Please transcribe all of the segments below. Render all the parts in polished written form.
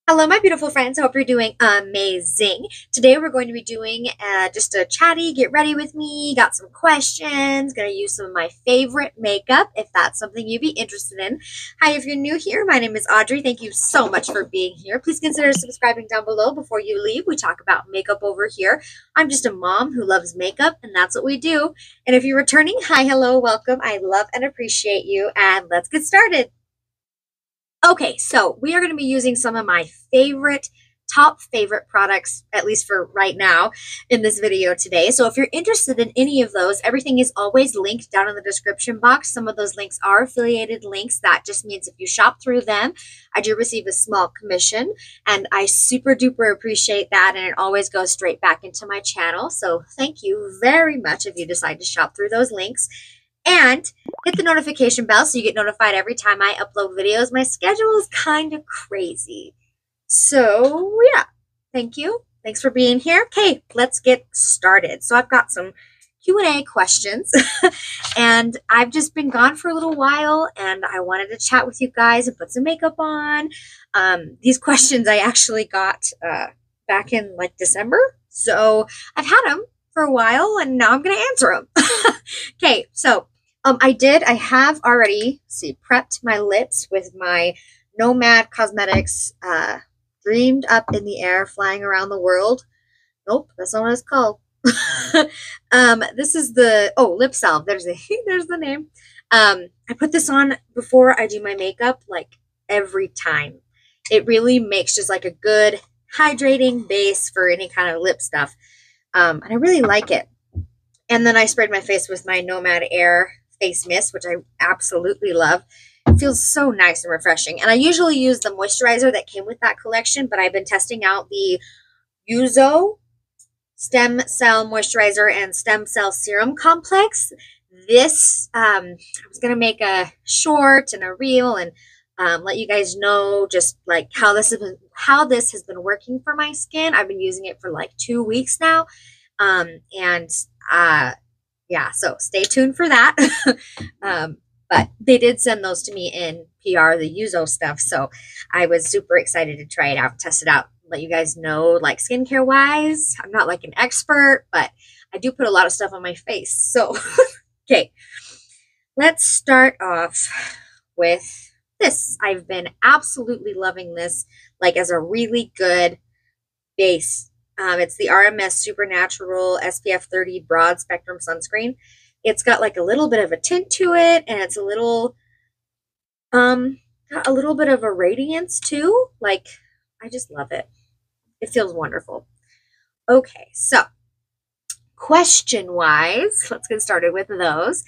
Hello, my beautiful friends. Hope you're doing amazing. Today, we're going to be doing just a chatty get ready with me. Got some questions. Going to use some of my favorite makeup if that's something you'd be interested in. Hi, if you're new here, my name is Audrey. Thank you so much for being here. Please consider subscribing down below before you leave. We talk about makeup over here. I'm just a mom who loves makeup, and that's what we do. And if you're returning, hi, hello, welcome. I love and appreciate you. And let's get started. Okay, so we are going to be using some of my top favorite products, at least for right now, in this video today. So if you're interested in any of those, everything is always linked down in the description box. Some of those links are affiliated links. That just means if you shop through them, I do receive a small commission, and I super duper appreciate that, and it always goes straight back into my channel. So thank you very much if you decide to shop through those links. And hit the notification bell so you get notified every time I upload videos. My schedule is kind of crazy. So, yeah, thank you. Thanks for being here. Okay, let's get started. So I've got some Q&A questions, and I've just been gone for a little while, and I wanted to chat with you guys and put some makeup on. These questions I actually got back in like December, so I've had them for a while, and now I'm going to answer them. Okay, so I have already, prepped my lips with my Nomad Cosmetics Dreamed Up in the Air Flying Around the World. Nope, that's not what it's called. This is the, lip salve. There's the name. I put this on before I do my makeup, like every time. It really makes just like a good hydrating base for any kind of lip stuff. And I really like it. And then I sprayed my face with my Nomad Air face mist, which I absolutely love. It feels so nice and refreshing. And I usually use the moisturizer that came with that collection, but I've been testing out the Yuzo Stem Cell Moisturizer and Stem Cell Serum Complex. This, I was going to make a short and a reel and let you guys know just like how this has been working for my skin. I've been using it for like 2 weeks now. Yeah, so stay tuned for that. But they did send those to me in PR, the Yuzo stuff. So I was super excited to try it out, test it out, let you guys know, like skincare wise, I'm not like an expert, but I do put a lot of stuff on my face. So, okay, let's start off with this. I've been absolutely loving this, like as a really good base. It's the RMS Supernatural SPF 30 Broad Spectrum Sunscreen. It's got like a little bit of a tint to it, and it's a little, got a little bit of a radiance too. Like, I just love it. It feels wonderful. Okay, so question-wise, let's get started with those.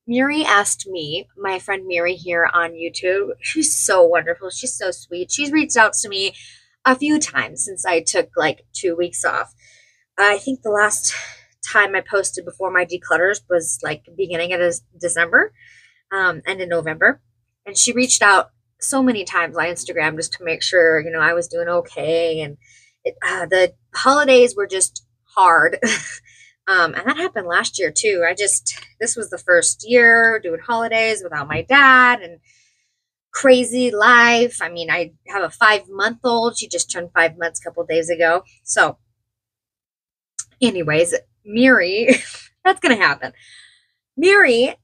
Miri asked me, my friend Miri here on YouTube, she's so wonderful. She's so sweet. She's reached out to me a few times since I took like 2 weeks off. I think the last time I posted before my declutters was like beginning of December, and in November. And she reached out so many times on Instagram just to make sure, I was doing okay. And the holidays were just hard. And that happened last year too. This was the first year doing holidays without my dad, and crazy life. I mean, I have a 5-month-old. She just turned 5 months a couple days ago. So anyways, Miri, that's going to happen. Miri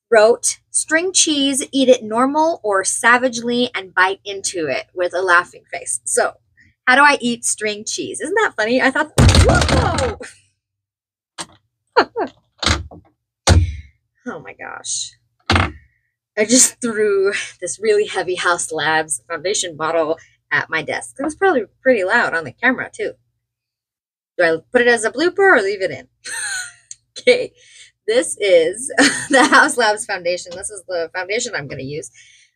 wrote, string cheese, eat it normal or savagely and bite into it with a laughing face. So how do I eat string cheese? Isn't that funny? I thought, whoa! Oh my gosh. I just threw this really heavy House Labs foundation bottle at my desk. It was probably pretty loud on the camera too. Do I put it as a blooper or leave it in? Okay, this is the House Labs foundation. This is the foundation I'm going to use.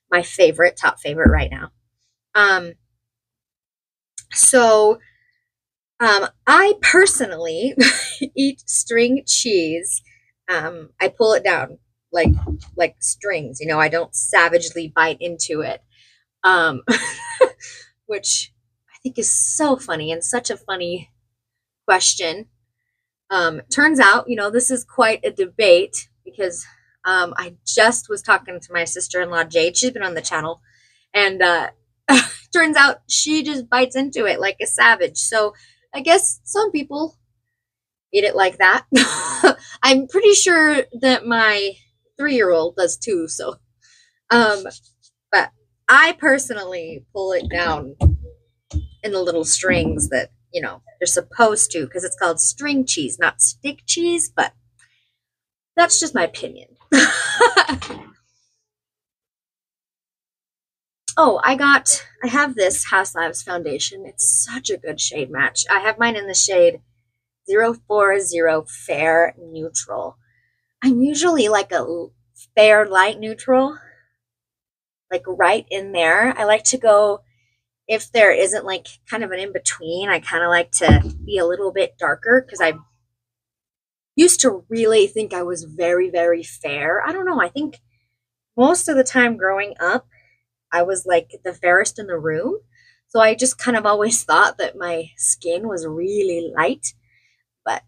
My favorite, top favorite right now. I personally eat string cheese. I pull it down like strings, I don't savagely bite into it, which I think is so funny and such a funny question. Turns out, this is quite a debate because I just was talking to my sister-in-law, Jade. She's been on the channel, and Turns out she just bites into it like a savage. So I guess some people eat it like that. I'm pretty sure that my 3-year-old does too. So, um, but I personally pull it down in the little strings that, you're supposed to, because it's called string cheese, not stick cheese, but that's just my opinion. Oh, I have this House Labs foundation. It's such a good shade match. I have mine in the shade 040 Fair Neutral. I'm usually like a fair light neutral, like right in there. I like to go, if there isn't like kind of an in between, I kind of like to be a little bit darker because I used to really think I was very, very fair. I don't know. I think most of the time growing up, I was like the fairest in the room. So I just kind of always thought that my skin was really light. But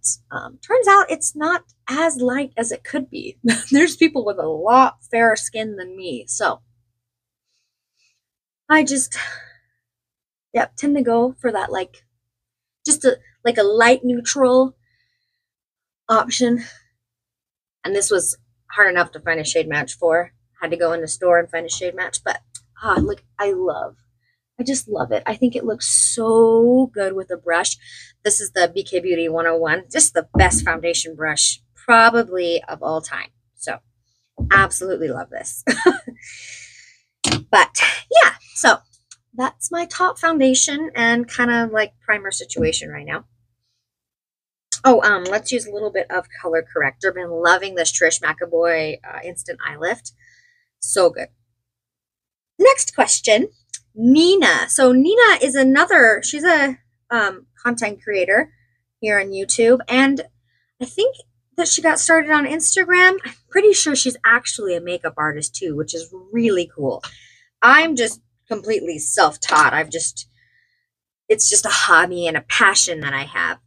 turns out it's not as light as it could be. There's people with a lot fairer skin than me. So I just, tend to go for that, like, just like a light neutral option. And this was hard enough to find a shade match for. Had to go in the store and find a shade match. But, look, I just love it. I think it looks so good with a brush. This is the BK Beauty 101. Just the best foundation brush probably of all time. So absolutely love this. But yeah, so that's my top foundation and kind of like primer situation right now. Oh, let's use a little bit of color corrector. Been loving this Trish McAvoy Instant Eye Lift. So good. Next question. Nina. So Nina is she's a content creator here on YouTube, and I think that she got started on Instagram. I'm pretty sure she's actually a makeup artist too, which is really cool. I'm just completely self-taught. It's just a hobby and a passion that I have.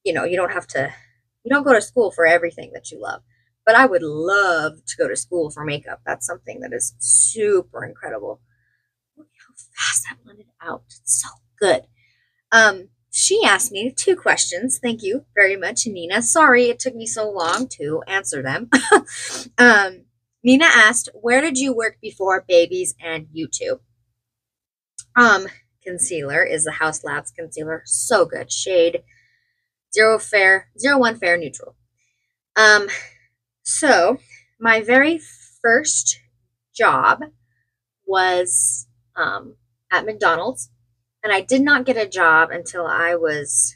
You don't go to school for everything that you love, but I would love to go to school for makeup. That's something that is super incredible. Look how fast that blended out. It's so good. She asked me 2 questions. Thank you very much, Nina. Sorry it took me so long to answer them. Nina asked, where did you work before babies and YouTube? Concealer is the House Labs concealer. So good. Shade 01 Fair Neutral. So my very first job was at McDonald's, and I did not get a job until I was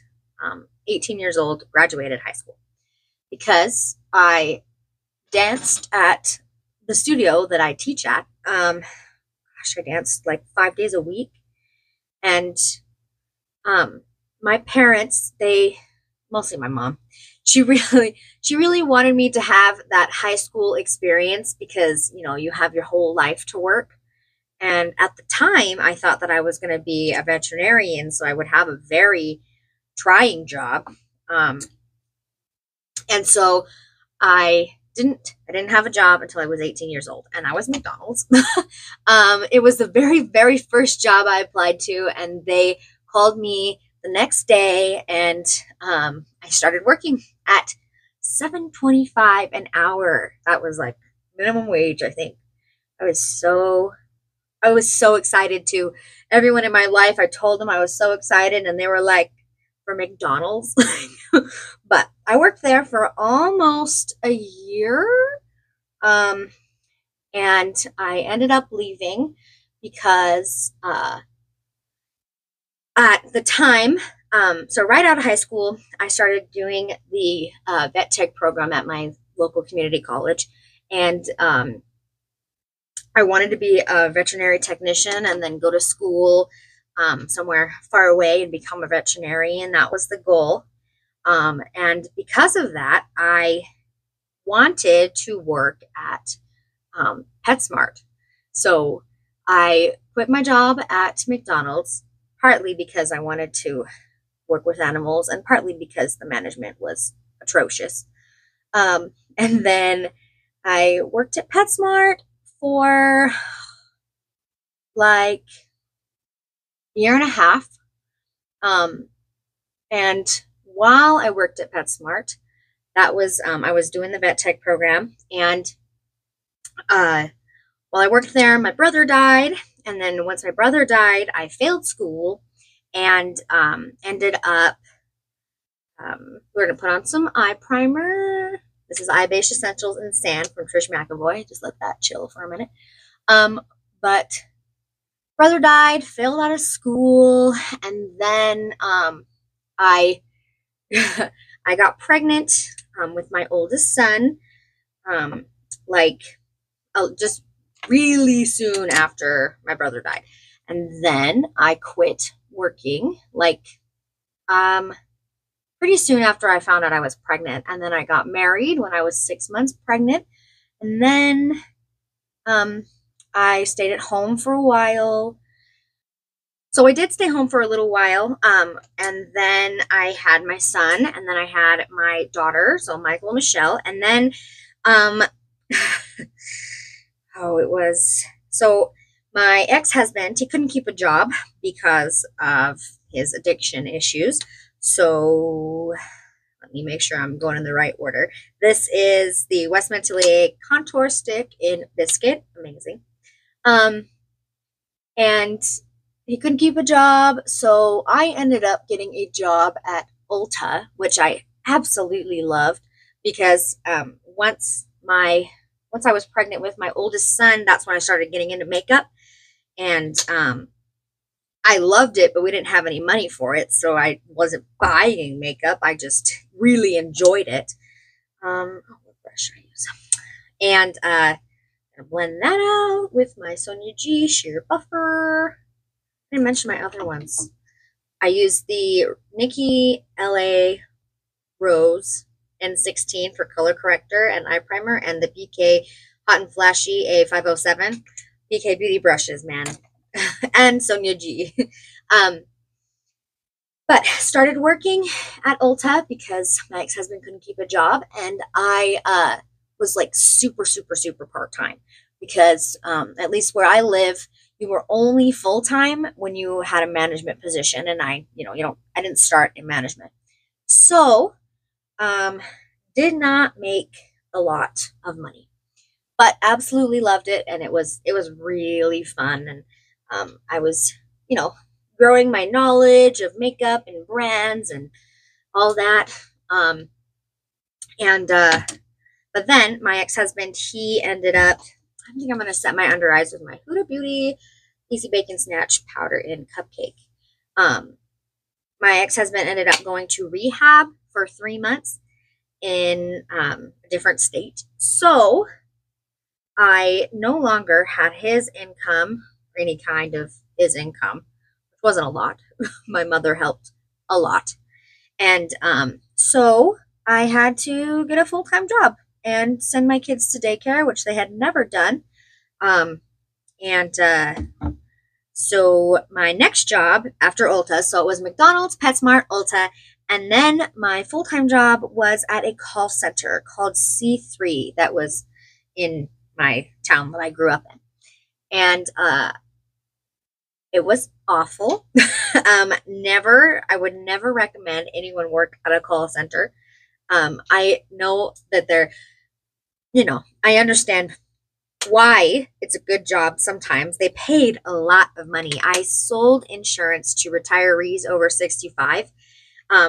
18 years old, graduated high school, because I danced at the studio that I teach at. I danced like 5 days a week, and my parents, mostly my mom, she really wanted me to have that high school experience because, you have your whole life to work. And at the time, I thought that I was going to be a veterinarian, so I would have a very trying job. And so I didn't have a job until I was 18 years old, and I was McDonald's. It was the very, very first job I applied to, and they called me the next day, and I started working at $7.25 an hour. That was like minimum wage, I think. I was so excited to. Everyone in my life, I told them I was so excited, and they were like, for McDonald's? But I worked there for almost a year, and I ended up leaving because at the time, so right out of high school, I started doing the vet tech program at my local community college, and I wanted to be a veterinary technician and then go to school somewhere far away and become a veterinarian. That was the goal. And because of that, I wanted to work at PetSmart. So I quit my job at McDonald's, partly because I wanted to work with animals and partly because the management was atrocious. And then I worked at PetSmart for like year and a half. And while I worked at PetSmart, that was I was doing the vet tech program, and while I worked there, my brother died, and then once my brother died, I failed school and ended up. We're gonna put on some eye primer. This is Eye Base Essentials in Sand from Trish McAvoy. Just let that chill for a minute. But brother died, failed out of school, and then I I got pregnant with my oldest son, like just really soon after my brother died, and then I quit working, like pretty soon after I found out I was pregnant, and then I got married when I was 6 months pregnant, and then I stayed at home for a while. So I did stay home for a little while, and then I had my son, and then I had my daughter, so Michael and Michelle, and then, it was, so my ex-husband, he couldn't keep a job because of his addiction issues, so let me make sure I'm going in the right order. This is the West Mentelier Contour Stick in Biscuit, amazing, and he couldn't keep a job, so I ended up getting a job at Ulta, which I absolutely loved because once I was pregnant with my oldest son, that's when I started getting into makeup, and I loved it, but we didn't have any money for it, so I wasn't buying makeup. I just really enjoyed it. What brush should I use? And I'm gonna blend that out with my Sonia G Sheer Buffer. I didn't mention my other ones. I used the Nikki LA Rose N16 for color corrector and eye primer, and the BK Hot and Flashy A507. BK Beauty brushes, man. And Sonia G. But started working at Ulta because my ex-husband couldn't keep a job, and I was like super, super, super part-time because at least where I live, you were only full-time when you had a management position, and I didn't start in management. So, did not make a lot of money, but absolutely loved it, and it was really fun, and I was, growing my knowledge of makeup and brands and all that. But then my ex-husband, he ended up, I think I'm going to set my under eyes with my Huda Beauty Easy Bacon Snatch Powder in Cupcake. My ex-husband ended up going to rehab for 3 months in a different state. So I no longer had his income, or any kind of his income, which wasn't a lot. My mother helped a lot. And so I had to get a full-time job and send my kids to daycare, which they had never done. So my next job after Ulta, so it was McDonald's, PetSmart, Ulta, and then my full-time job was at a call center called C3 that was in my town that I grew up in. And it was awful. I would never recommend anyone work at a call center. I know that I understand why it's a good job sometimes. They paid a lot of money. I sold insurance to retirees over 65,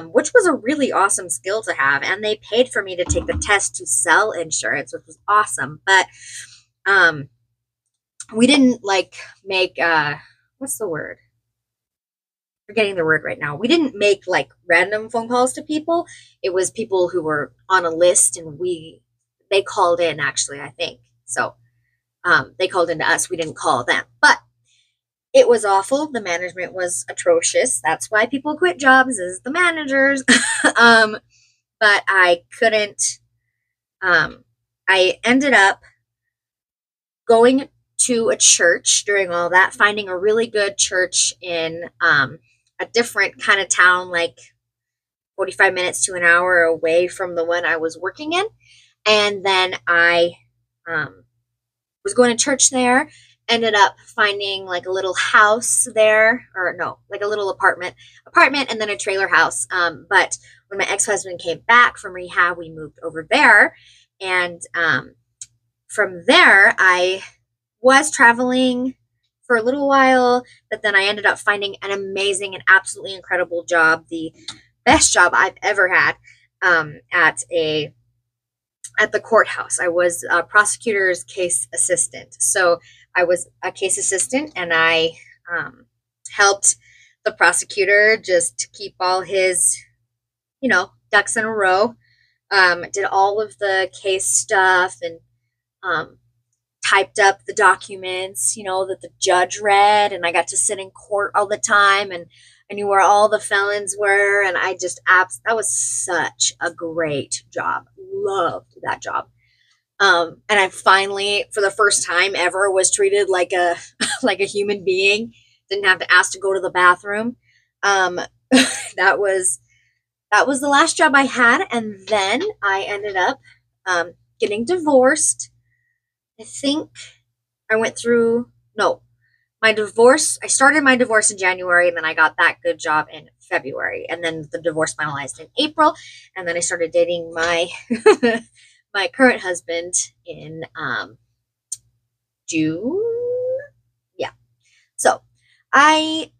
which was a really awesome skill to have. And they paid for me to take the test to sell insurance, which was awesome. But we didn't make, what's the word? Forgetting the word right now. We didn't make random phone calls to people. It was people who were on a list, and they called in, actually, I think. So they called into us. We didn't call them. But it was awful. The management was atrocious. That's why people quit jobs, is the managers. But I couldn't. I ended up going to a church during all that, finding a really good church in a different kind of town, like 45 minutes to an hour away from the one I was working in. And then I was going to church there, ended up finding like a little house there, or no, like a little apartment, and then a trailer house. But when my ex-husband came back from rehab, we moved over there. And from there, I was traveling for a little while, but then I ended up finding an amazing and absolutely incredible job, the best job I've ever had, at the courthouse. I was a prosecutor's case assistant. So I was a case assistant, and I helped the prosecutor just keep all his, ducks in a row. Did all of the case stuff, and typed up the documents, that the judge read, and I got to sit in court all the time, and I knew where all the felons were, and I just that was such a great job. Loved that job. And I finally, for the first time ever, was treated like a like a human being. Didn't have to ask to go to the bathroom. That was the last job I had, and then I ended up getting divorced. I think I went through my divorce. I started my divorce in January, and then I got that good job in February, and then the divorce finalized in April, and then I started dating my my current husband in June. Yeah. So my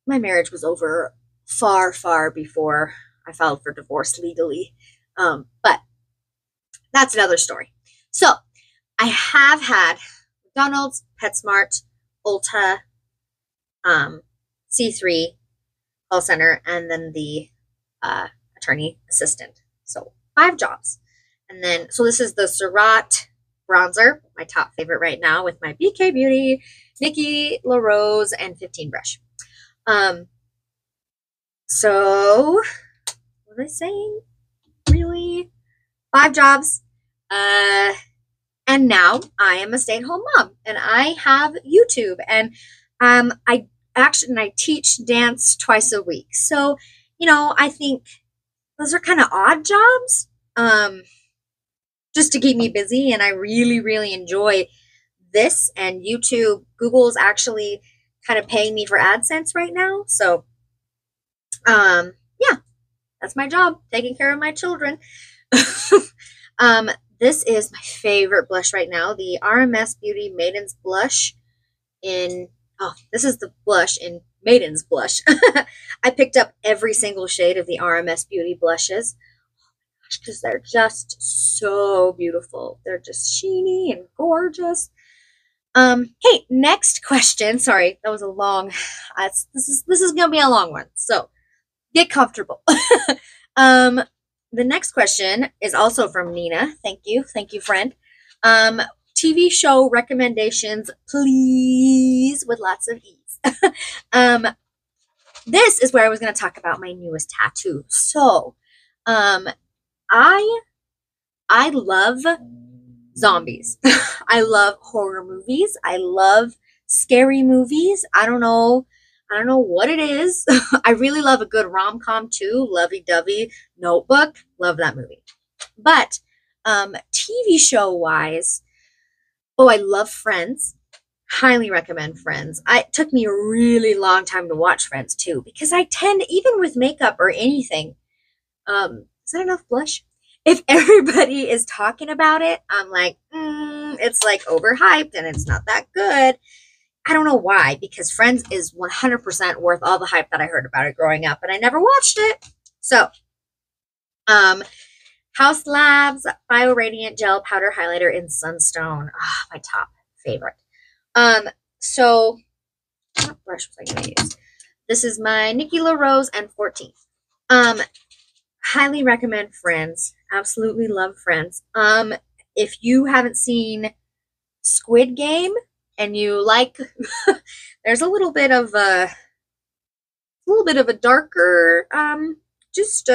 marriage was over far, far before I filed for divorce legally. But that's another story. So I have had McDonald's, PetSmart, Ulta, C3, call center, and then the attorney assistant. So 5 jobs. And then, so this is the Surratt bronzer, my top favorite right now, with my BK Beauty, Nikki LaRose, and 15 brush. So what was I saying? Really? 5 jobs. And now I am a stay-at-home mom, and I have YouTube, and I teach dance twice a week. So, I think those are kind of odd jobs, just to keep me busy. And I really, really enjoy this, and YouTube. Google's actually kind of paying me for AdSense right now. So, yeah, that's my job, taking care of my children. This is my favorite blush right now, the RMS Beauty Maiden's Blush this is the blush in Maiden's Blush. I picked up every single shade of the RMS Beauty blushes. Because they're just so beautiful. They're just sheeny and gorgeous. Okay, next question. Sorry, that was a long, this is going to be a long one. So get comfortable. The next question is also from Nina. Thank you, friend. TV show recommendations, please, with lots of ease. This is where I was going to talk about my newest tattoo. So, I love zombies. I love horror movies. I love scary movies. I don't know what it is. I really love a good rom-com too. Lovey-dovey, Notebook. Love that movie. But TV show wise, I love Friends. Highly recommend Friends. It took me a really long time to watch Friends too, because I tend, even with makeup or anything, is that enough blush? If everybody is talking about it, I'm like, it's like overhyped and it's not that good. I don't know why, because Friends is 100% worth all the hype that I heard about it growing up, and I never watched it. So, House Labs Bio Radiant Gel Powder Highlighter in Sunstone. My top favorite. So, what brush was I going to use? This is my Nikki LaRose N14. Highly recommend Friends. Absolutely love Friends. If you haven't seen Squid Game and you like, there's a little bit of a darker, just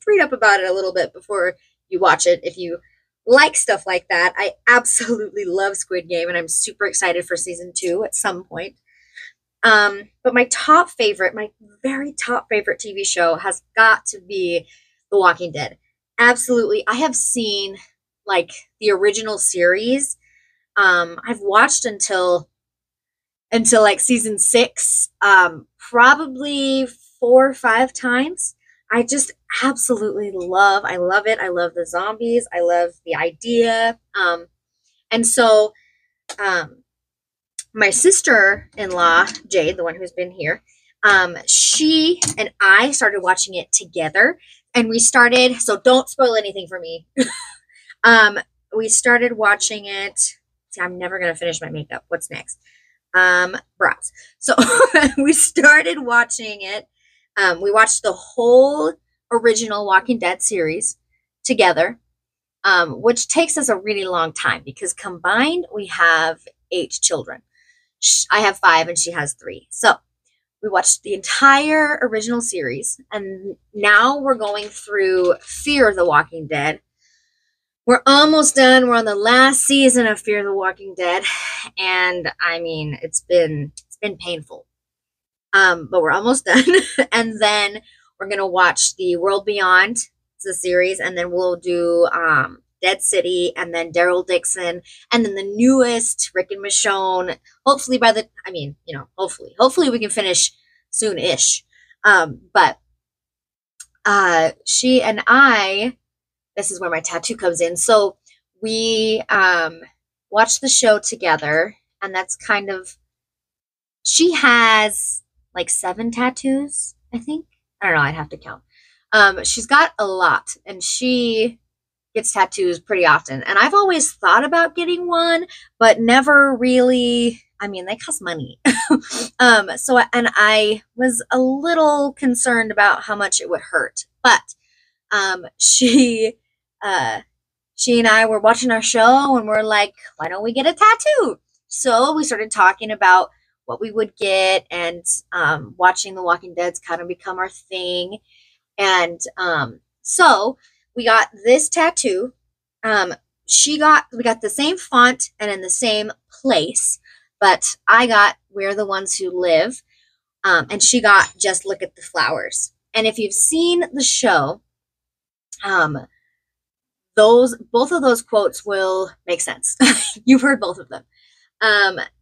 read up about it a little bit before you watch it. If you like stuff like that, I absolutely love Squid Game, and I'm super excited for season 2 at some point. But my very top favorite TV show has got to be The Walking Dead. Absolutely. I have seen like the original series. I've watched until until like season 6, probably 4 or 5 times. I just absolutely I love it. I love the zombies. I love the idea. And so, um, my sister-in-law, Jade, the one who's been here, she and I started watching it together. And we started, so don't spoil anything for me. um, we started watching it. See, I'm never going to finish my makeup. What's next? Brows. So we started watching it. We watched the whole original Walking Dead series together, which takes us a really long time because combined we have 8 children. I have 5 and she has 3. So we watched the entire original series, and now we're going through Fear the Walking Dead. We're almost done. We're on the last season of Fear the Walking Dead, and I mean, it's been painful. But we're almost done. And then we're gonna watch the World Beyond, the series, and then we'll do Dead City, and then Daryl Dixon, and then the newest Rick and Michonne. Hopefully by the, I mean, you know, hopefully we can finish soon-ish. But she and I, this is where my tattoo comes in. So we watched the show together, and that's kind of, she has like 7 tattoos, I think. I don't know, I'd have to count. She's got a lot, and she gets tattoos pretty often. And I've always thought about getting one, but never really, I mean, they cost money. So, and I was a little concerned about how much it would hurt. But she and I were watching our show, and we're like, why don't we get a tattoo? So we started talking about what we would get, and watching The Walking Dead's kind of become our thing. And so we got this tattoo. We got the same font and in the same place, but I got We're the Ones Who Live, and she got Just Look at the Flowers. And if you've seen the show, both of those quotes will make sense. You've heard both of them.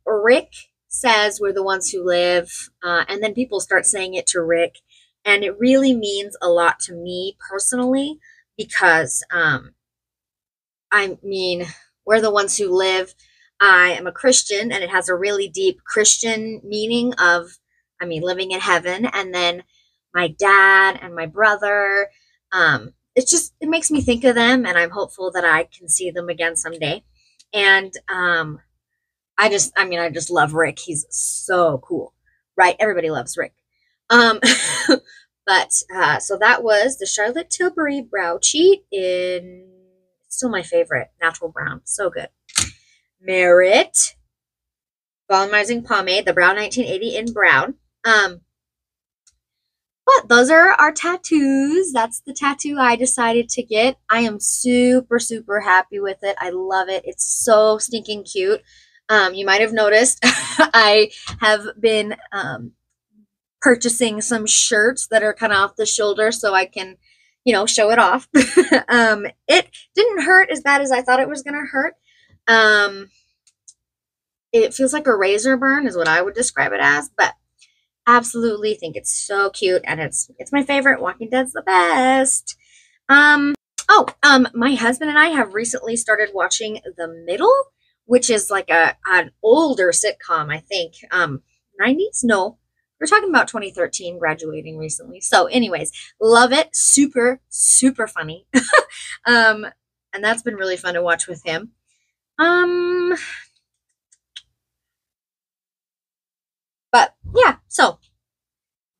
Rick says we're the ones who live, and then people start saying it to Rick, and it really means a lot to me personally, because I mean, we're the ones who live. I am a Christian, and it has a really deep Christian meaning of, I mean, living in heaven. And then my dad and my brother, it makes me think of them, and I'm hopeful that I can see them again someday. And I just love Rick. He's so cool, right? Everybody loves Rick. But so that was the Charlotte Tilbury Brow Cheat in, still my favorite, natural brown. So good. Merit Volumizing Pomade, the Brown 1980 in brown. But those are our tattoos. That's the tattoo I decided to get. I am super, super happy with it. I love it. It's so stinking cute. You might have noticed I have been purchasing some shirts that are kind of off the shoulder so I can, you know, show it off. It didn't hurt as bad as I thought it was going to hurt. It feels like a razor burn is what I would describe it as, but absolutely think it's so cute, and it's my favorite. Walking Dead's the best. My husband and I have recently started watching The Middle, which is like an older sitcom, I think. 90s? No. We're talking about 2013, graduating recently. So anyways, love it. Super, super funny. And that's been really fun to watch with him. But yeah, so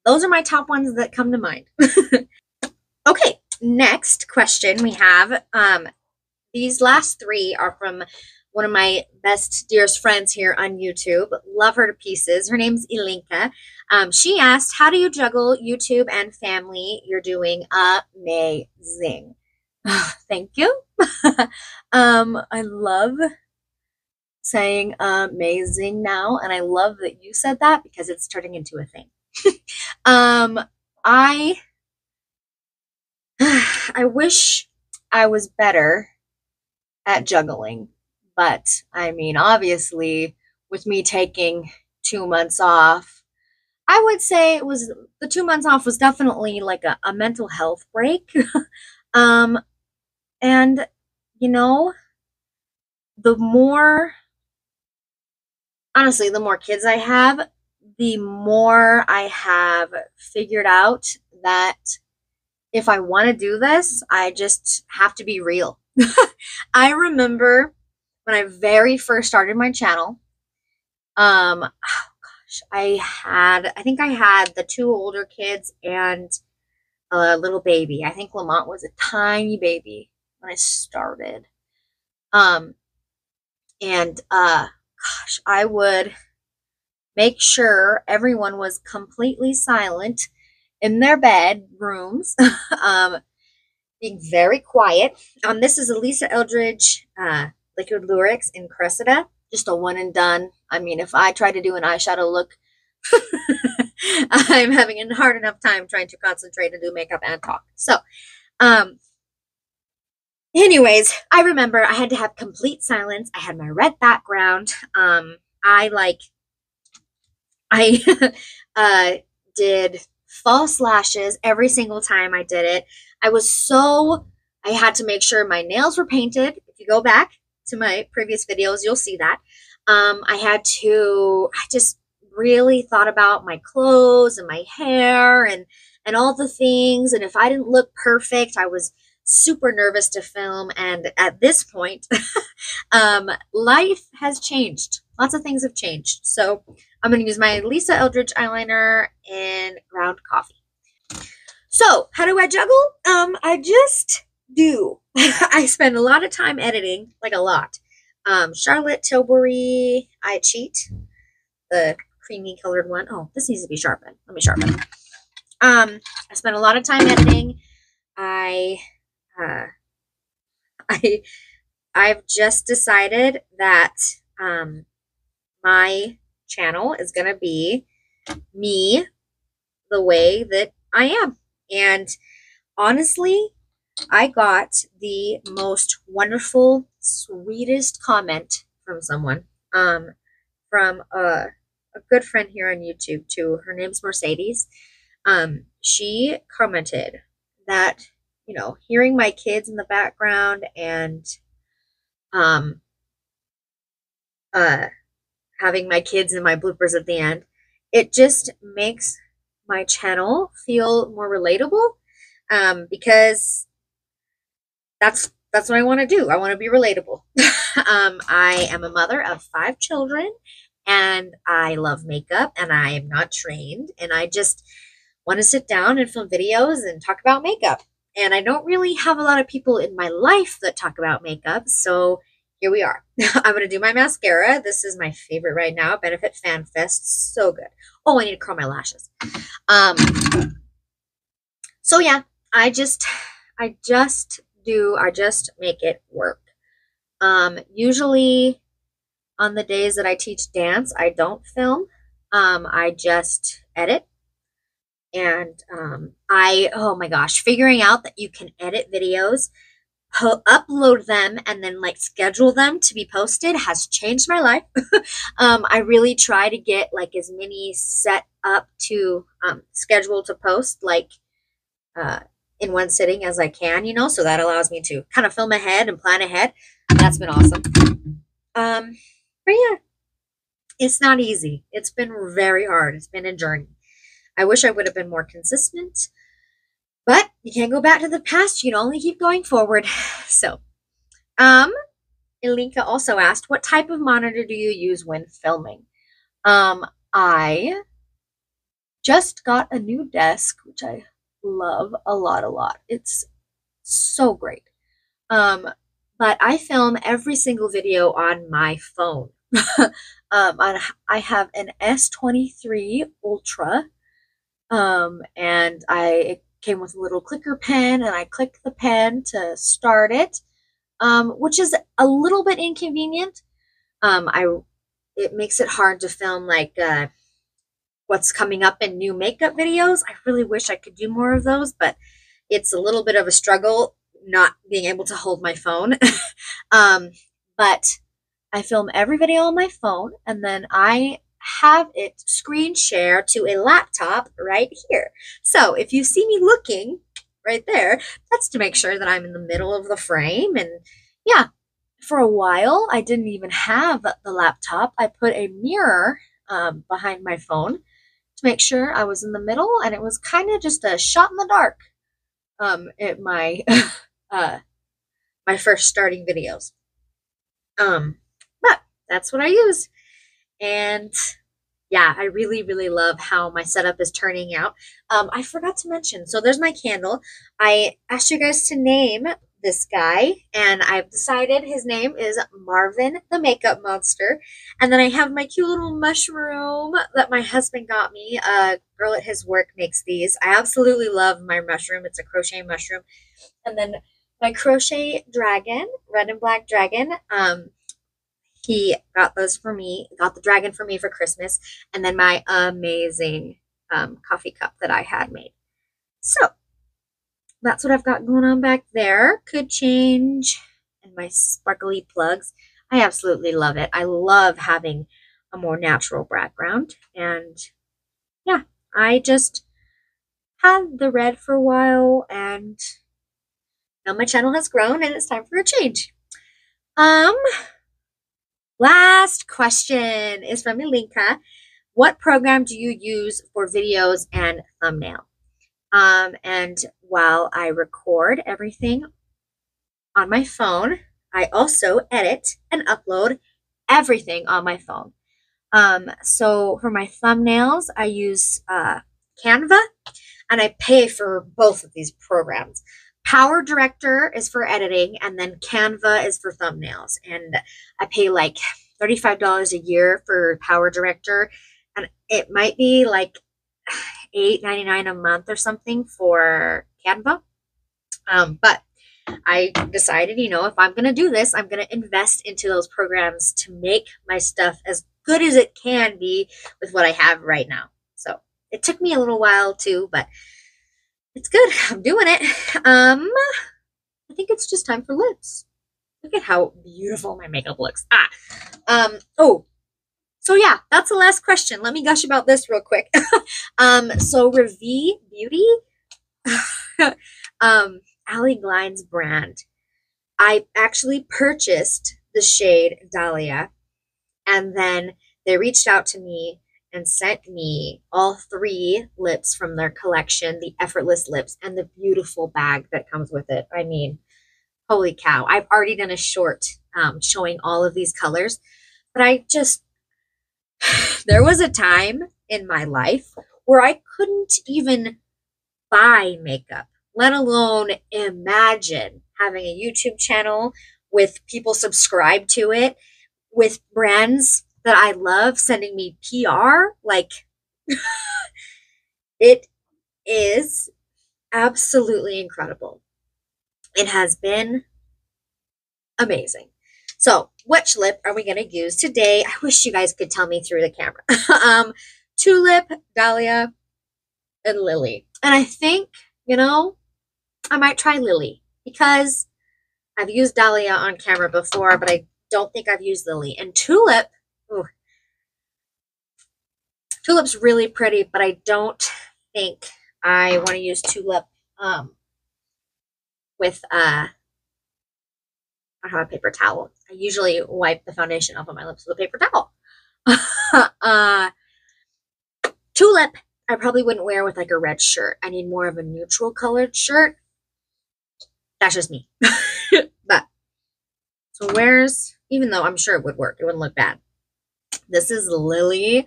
those are my top ones that come to mind. Okay, next question we have. These last 3 are from one of my best, dearest friends here on YouTube. Love her to pieces. Her name's Ilinka. She asked, how do you juggle YouTube and family? You're doing amazing. Thank you. I love saying amazing now, and I love that you said that because it's turning into a thing. I wish I was better at juggling. But I mean, obviously, with me taking 2 months off. I would say it was the 2 months off was definitely like a mental health break. um, and you know, the more honestly, the more kids I have, the more I have figured out that if I want to do this, I just have to be real. I remember when I very first started my channel, oh gosh, I think I had the two older kids and a little baby. I think Lamont was a tiny baby when I started. Um, and gosh, I would make sure everyone was completely silent in their bedrooms, being very quiet. This is Elisa Eldridge Liquid Lyrics in Cressida, just a one and done. I mean, if I try to do an eyeshadow look, I'm having a hard enough time trying to concentrate and do makeup and talk. So, anyways, I remember I had to have complete silence. I had my red background. I did false lashes every single time I did it. I had to make sure my nails were painted. If you go back to my previous videos, you'll see that. I just really thought about my clothes and my hair and all the things. And if I didn't look perfect, I was super nervous to film. And at this point, life has changed. Lots of things have changed. So I'm going to use my Lisa Eldridge eyeliner in ground coffee. So how do I juggle? I just do. I spend a lot of time editing, like a lot. Charlotte Tilbury, I Cheat, the creamy colored one. Oh, this needs to be sharpened. Let me sharpen it. I spend a lot of time editing. I've just decided that my channel is going to be me the way that I am. And honestly, I got the most wonderful, sweetest comment from someone, from a good friend here on YouTube too. Her name's Mercedes. She commented that, hearing my kids in the background and having my kids in my bloopers at the end, it just makes my channel feel more relatable, because that's what I want to do. I want to be relatable. I am a mother of 5 children, and I love makeup, and I am not trained, and I just want to sit down and film videos and talk about makeup. And I don't really have a lot of people in my life that talk about makeup, so here we are. I'm going to do my mascara. This is my favorite right now, Benefit Fan Fest. So good. Oh, I need to curl my lashes. So yeah, I just make it work. Usually on the days that I teach dance, I don't film. I just edit. And oh my gosh, figuring out that you can edit videos, upload them, and then like schedule them to be posted has changed my life. I really try to get like as many set up to schedule to post like in one sitting as I can, so that allows me to kind of film ahead and plan ahead. That's been awesome. But yeah, it's not easy. It's been very hard. It's been a journey. I wish I would have been more consistent, but you can't go back to the past. You can only keep going forward. So, Ilinka also asked, what type of monitor do you use when filming? I just got a new desk, which I love a lot. It's so great. But I film every single video on my phone. I have an S23 Ultra. And it came with a little clicker pen, and I click the pen to start it, which is a little bit inconvenient. It makes it hard to film like what's coming up in new makeup videos. I really wish I could do more of those, but it's a little bit of a struggle not being able to hold my phone. But I film every video on my phone, and then I have it screen share to a laptop right here. So if you see me looking right there, that's to make sure that I'm in the middle of the frame. And yeah, for a while, I didn't even have the laptop. I put a mirror behind my phone to make sure I was in the middle, and it was kind of just a shot in the dark at my uh, my first starting videos. But that's what I use. And yeah, I really, really love how my setup is turning out. I forgot to mention, so there's my candle. I asked you guys to name this guy, and I've decided his name is Marvin the Makeup Monster. And then I have my cute little mushroom that my husband got me. A girl at his work makes these. I absolutely love my mushroom. It's a crochet mushroom. And then my crochet dragon, red and black dragon. He got those for me, got the dragon for me for Christmas, and then my a-mae-zing coffee cup that I had made. So that's what I've got going on back there. Could change. And my sparkly plugs. I absolutely love it. I love having a more natural background. And yeah, I just had the red for a while, and now my channel has grown and it's time for a change. Last question is from Ilinka. What program do you use for videos and thumbnail? And while I record everything on my phone, I also edit and upload everything on my phone. So for my thumbnails, I use Canva, and I pay for both of these programs. Power Director is for editing, and then Canva is for thumbnails. And I pay like $35 a year for Power Director, and it might be like $8.99 a month or something for Canva. But I decided, if I'm going to do this, I'm going to invest into those programs to make my stuff as good as it can be with what I have right now. So it took me a little while too, but it's good. I'm doing it. I think it's just time for lips. Look at how beautiful my makeup looks. So yeah, that's the last question. Let me gush about this real quick. So Revi Beauty, Ali Glein's brand. I actually purchased the shade Dahlia, and then they reached out to me and sent me all 3 lips from their collection, the Effortless Lips, and the beautiful bag that comes with it. I mean, holy cow. I've already done a short showing all of these colors, but there was a time in my life where I couldn't even buy makeup, let alone imagine having a YouTube channel with people subscribe to it, with brands that I love sending me PR. Like, it is absolutely incredible. It has been amazing. So, which lip are we going to use today? I wish you guys could tell me through the camera. Tulip, Dahlia, and Lily. And I think, I might try Lily because I've used Dahlia on camera before, but I don't think I've used Lily. And Tulip, Tulip's really pretty, but I don't think I want to use Tulip with I don't have a paper towel. I usually wipe the foundation off of my lips with a paper towel. Tulip, I probably wouldn't wear with like a red shirt. I need more of a neutral colored shirt. That's just me. But so even though I'm sure it would work, it wouldn't look bad. This is Lily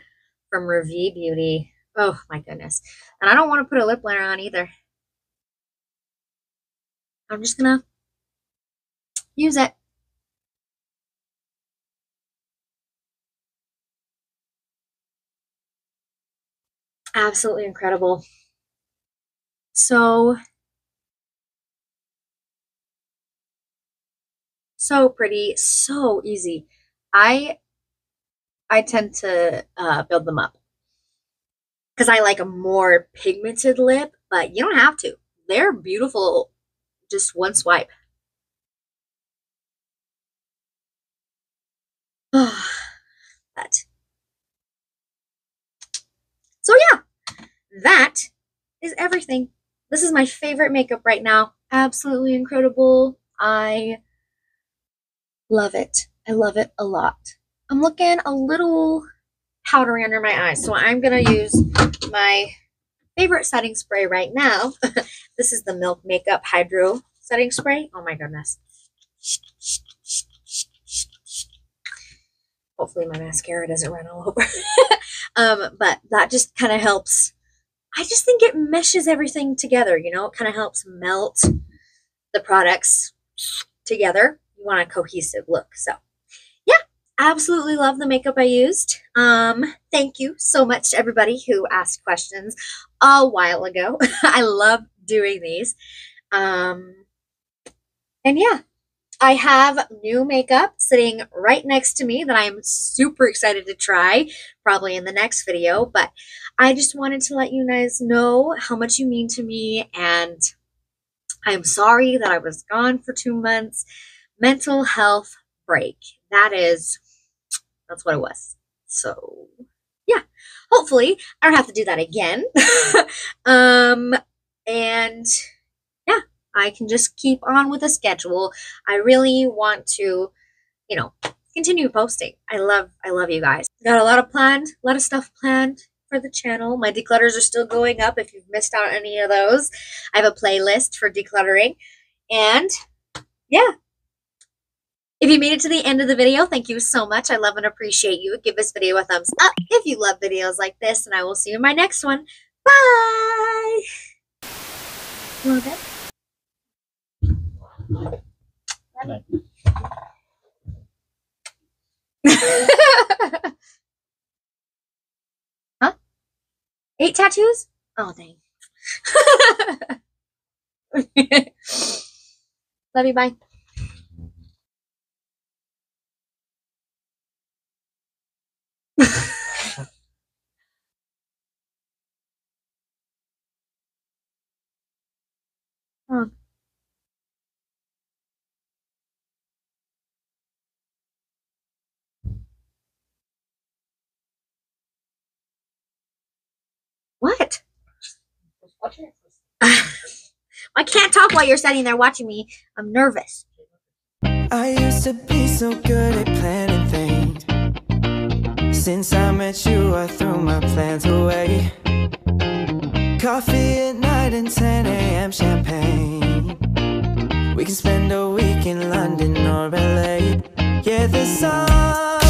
from Revi Beauty. Oh my goodness. And I don't want to put a lip liner on either. I'm just gonna use it. Absolutely incredible. So pretty, so easy. I tend to build them up because I like a more pigmented lip, but you don't have to. They're beautiful, just one swipe. But So yeah, that is everything. This is my favorite makeup right now. Absolutely incredible. I love it. I love it a lot. I'm looking a little powdery under my eyes, so I'm going to use my favorite setting spray right now. This is the Milk Makeup Hydro Setting Spray. Oh my goodness. Hopefully my mascara doesn't run all over. But that just kind of helps. I just think it meshes everything together, you know? It kind of helps melt the products together. You want a cohesive look. So yeah, absolutely love the makeup I used. Thank you so much to everybody who asked questions a while ago. I love doing these. And yeah, I have new makeup sitting right next to me that I'm super excited to try, probably in the next video. But I just wanted to let you guys know how much you mean to me, and I'm sorry that I was gone for 2 months. Mental health break. That's what it was. So yeah, hopefully I don't have to do that again. And yeah, I can just keep on with a schedule. I really want to, you know, continue posting. I love you guys. Got a lot of stuff planned for the channel. My declutters are still going up if you've missed out on any of those. I have a playlist for decluttering. And yeah, if you made it to the end of the video, thank you so much. I love and appreciate you. Give this video a thumbs up if you love videos like this, and I will see you in my next one. Bye! You want to bed? Huh? 8 tattoos? Oh, dang. Love you, bye. Oh. What? I can't talk while you're sitting there watching me. I'm nervous. I used to be so good at planning things. Since I met you, I threw my plans away. Coffee at night and 10 a.m. champagne. We can spend a week in London or LA. Yeah, the sun